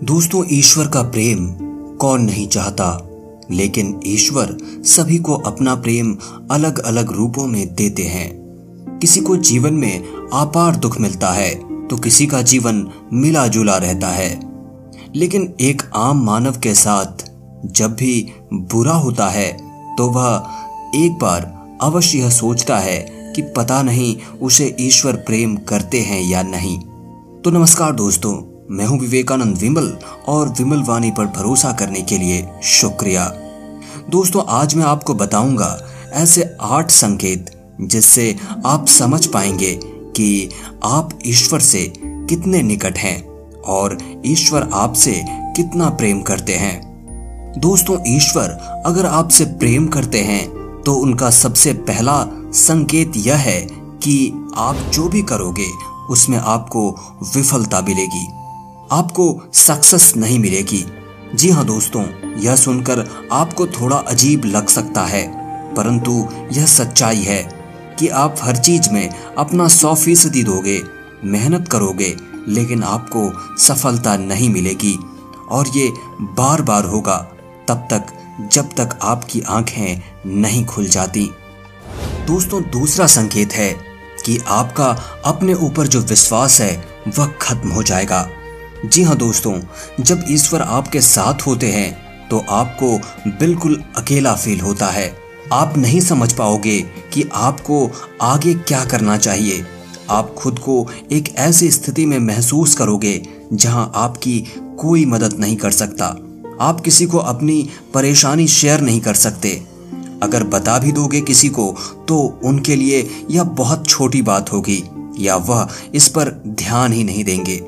दोस्तों, ईश्वर का प्रेम कौन नहीं चाहता, लेकिन ईश्वर सभी को अपना प्रेम अलग अलग रूपों में देते हैं। किसी को जीवन में अपार दुख मिलता है तो किसी का जीवन मिला जुला रहता है। लेकिन एक आम मानव के साथ जब भी बुरा होता है तो वह एक बार अवश्य यह सोचता है कि पता नहीं उसे ईश्वर प्रेम करते हैं या नहीं। तो नमस्कार दोस्तों, मैं हूं विवेकानंद विमल और विमल वाणी पर भरोसा करने के लिए शुक्रिया। दोस्तों, आज मैं आपको बताऊंगा ऐसे 8 संकेत जिससे आप समझ पाएंगे कि आप ईश्वर से कितने निकट हैं और ईश्वर आपसे कितना प्रेम करते हैं। दोस्तों, ईश्वर अगर आपसे प्रेम करते हैं तो उनका सबसे पहला संकेत यह है कि आप जो भी करोगे उसमें आपको विफलता मिलेगी, आपको सक्सेस नहीं मिलेगी। जी हाँ दोस्तों, यह सुनकर आपको थोड़ा अजीब लग सकता है, परंतु यह सच्चाई है कि आप हर चीज में अपना 100% दोगे, मेहनत करोगे, लेकिन आपको सफलता नहीं मिलेगी। और ये बार बार होगा तब तक जब तक आपकी आंखें नहीं खुल जाती। दोस्तों, दूसरा संकेत है कि आपका अपने ऊपर जो विश्वास है वह खत्म हो जाएगा। जी हाँ दोस्तों, जब ईश्वर आपके साथ होते हैं तो आपको बिल्कुल अकेला फील होता है। आप नहीं समझ पाओगे कि आपको आगे क्या करना चाहिए। आप खुद को एक ऐसी स्थिति में महसूस करोगे जहां आपकी कोई मदद नहीं कर सकता। आप किसी को अपनी परेशानी शेयर नहीं कर सकते। अगर बता भी दोगे किसी को तो उनके लिए यह बहुत छोटी बात होगी या वह इस पर ध्यान ही नहीं देंगे।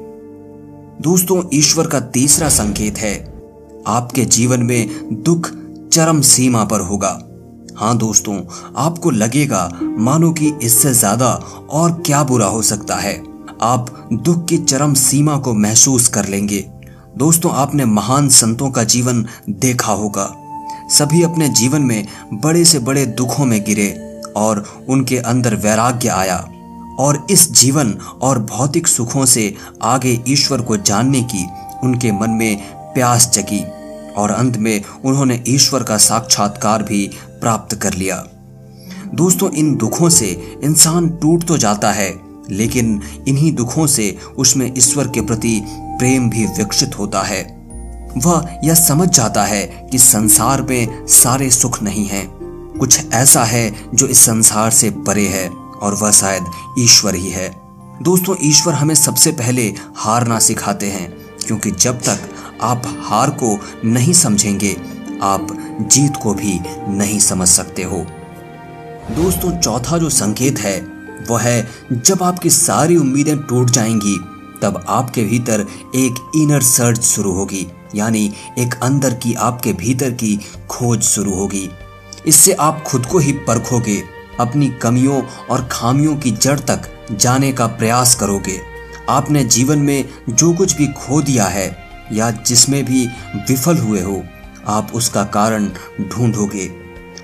दोस्तों, ईश्वर का तीसरा संकेत है आपके जीवन में दुख चरम सीमा पर होगा। हाँ दोस्तों, आपको लगेगा मानो कि इससे ज्यादा और क्या बुरा हो सकता है। आप दुख की चरम सीमा को महसूस कर लेंगे। दोस्तों, आपने महान संतों का जीवन देखा होगा। सभी अपने जीवन में बड़े से बड़े दुखों में गिरे और उनके अंदर वैराग्य आया और इस जीवन और भौतिक सुखों से आगे ईश्वर को जानने की उनके मन में प्यास जगी और अंत में उन्होंने ईश्वर का साक्षात्कार भी प्राप्त कर लिया। दोस्तों, इन दुखों से इंसान टूट तो जाता है, लेकिन इन्हीं दुखों से उसमें ईश्वर के प्रति प्रेम भी विकसित होता है। वह यह समझ जाता है कि संसार में सारे सुख नहीं हैं, कुछ ऐसा है जो इस संसार से परे है और वह शायद ईश्वर ही है। दोस्तों, ईश्वर हमें सबसे पहले हारना सिखाते हैं, क्योंकि जब तक आप हार को नहीं समझेंगे आप जीत को भी नहीं समझ सकते हो। दोस्तों, चौथा जो संकेत है वह है जब आपकी सारी उम्मीदें टूट जाएंगी तब आपके भीतर एक इनर सर्च शुरू होगी, यानी एक अंदर की आपके भीतर की खोज शुरू होगी। इससे आप खुद को ही परखोगे, अपनी कमियों और खामियों की जड़ तक जाने का प्रयास करोगे। आपने जीवन में जो कुछ भी खो दिया है या जिसमें भी विफल हुए हो, आप उसका कारण ढूंढोगे,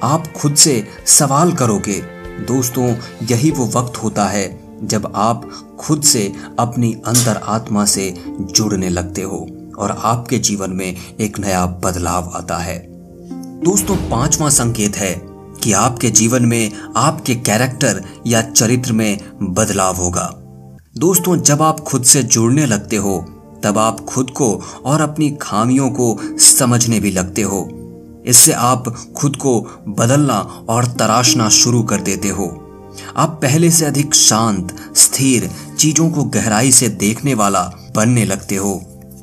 आप खुद से सवाल करोगे। दोस्तों, यही वो वक्त होता है जब आप खुद से अपनी अंतर आत्मा से जुड़ने लगते हो और आपके जीवन में एक नया बदलाव आता है। दोस्तों, 5वां संकेत है कि आपके जीवन में आपके कैरेक्टर या चरित्र में बदलाव होगा। दोस्तों, जब आप खुद से जुड़ने लगते हो तब आप खुद को और अपनी खामियों को समझने भी लगते हो। इससे आप खुद को बदलना और तराशना शुरू कर देते हो। आप पहले से अधिक शांत, स्थिर, चीजों को गहराई से देखने वाला बनने लगते हो।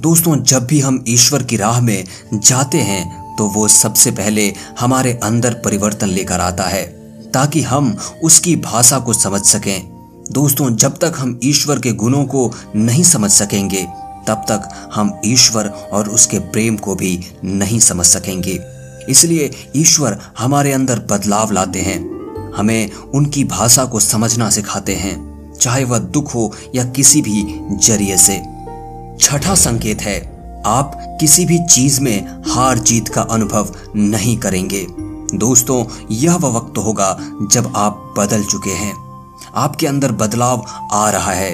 दोस्तों, जब भी हम ईश्वर की राह में जाते हैं तो वो सबसे पहले हमारे अंदर परिवर्तन लेकर आता है ताकि हम उसकी भाषा को समझ सकें। दोस्तों, जब तक हम ईश्वर के गुणों को नहीं समझ सकेंगे तब तक हम ईश्वर और उसके प्रेम को भी नहीं समझ सकेंगे। इसलिए ईश्वर हमारे अंदर बदलाव लाते हैं, हमें उनकी भाषा को समझना सिखाते हैं, चाहे वह दुख हो या किसी भी जरिए से। 6ठा संकेत है आप किसी भी चीज में हार जीत का अनुभव नहीं करेंगे। दोस्तों, यह वह वक्त होगा जब आप बदल चुके हैं, आपके अंदर बदलाव आ रहा है,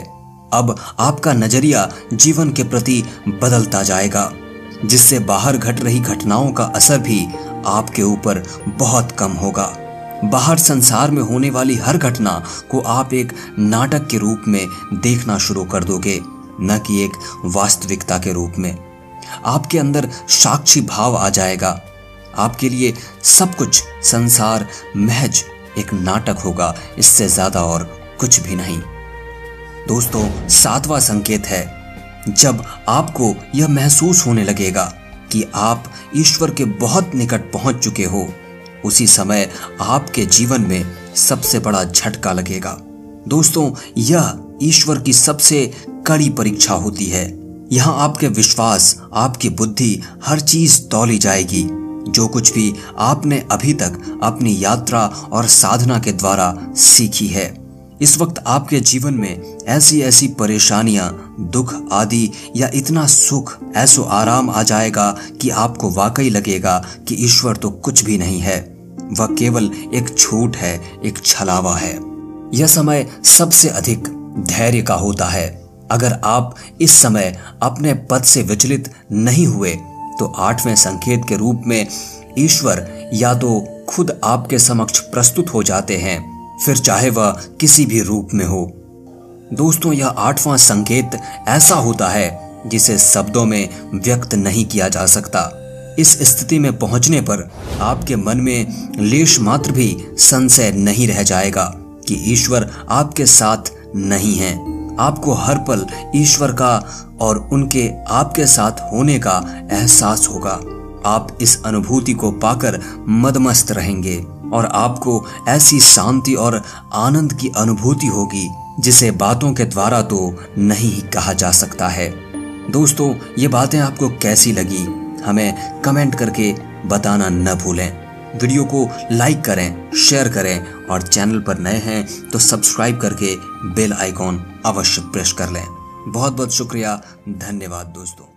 अब आपका नजरिया जीवन के प्रति बदलता जाएगा, जिससे बाहर घट रही घटनाओं का असर भी आपके ऊपर बहुत कम होगा। बाहर संसार में होने वाली हर घटना को आप एक नाटक के रूप में देखना शुरू कर दोगे, न कि एक वास्तविकता के रूप में। आपके अंदर साक्षी भाव आ जाएगा। आपके लिए सब कुछ संसार महज एक नाटक होगा, इससे ज्यादा और कुछ भी नहीं। दोस्तों, 7वां संकेत है, जब आपको यह महसूस होने लगेगा कि आप ईश्वर के बहुत निकट पहुंच चुके हो, उसी समय आपके जीवन में सबसे बड़ा झटका लगेगा। दोस्तों, यह ईश्वर की सबसे कड़ी परीक्षा होती है। यहाँ आपके विश्वास, आपकी बुद्धि, हर चीज तौली जाएगी। जो कुछ भी आपने अभी तक अपनी यात्रा और साधना के द्वारा सीखी है, इस वक्त आपके जीवन में ऐसी ऐसी परेशानियां, दुख आदि या इतना सुख, ऐसो आराम आ जाएगा कि आपको वाकई लगेगा कि ईश्वर तो कुछ भी नहीं है, वह केवल एक झूठ है, एक छलावा है। यह समय सबसे अधिक धैर्य का होता है। अगर आप इस समय अपने पद से विचलित नहीं हुए तो 8वें संकेत के रूप में ईश्वर या तो खुद आपके समक्ष प्रस्तुत हो जाते हैं, फिर चाहे वह किसी भी रूप में हो। दोस्तों, यह 8वां संकेत ऐसा होता है जिसे शब्दों में व्यक्त नहीं किया जा सकता। इस स्थिति में पहुंचने पर आपके मन में लेश मात्र भी संशय नहीं रह जाएगा कि ईश्वर आपके साथ नहीं है। आपको हर पल ईश्वर का और उनके आपके साथ होने का एहसास होगा। आप इस अनुभूति को पाकर मदमस्त रहेंगे और आपको ऐसी शांति और आनंद की अनुभूति होगी जिसे बातों के द्वारा तो नहीं कहा जा सकता है। दोस्तों, ये बातें आपको कैसी लगी, हमें कमेंट करके बताना न भूलें। वीडियो को लाइक करें, शेयर करें और चैनल पर नए हैं तो सब्सक्राइब करके बेल आइकॉन अवश्य प्रेस कर लें। बहुत बहुत शुक्रिया, धन्यवाद दोस्तों।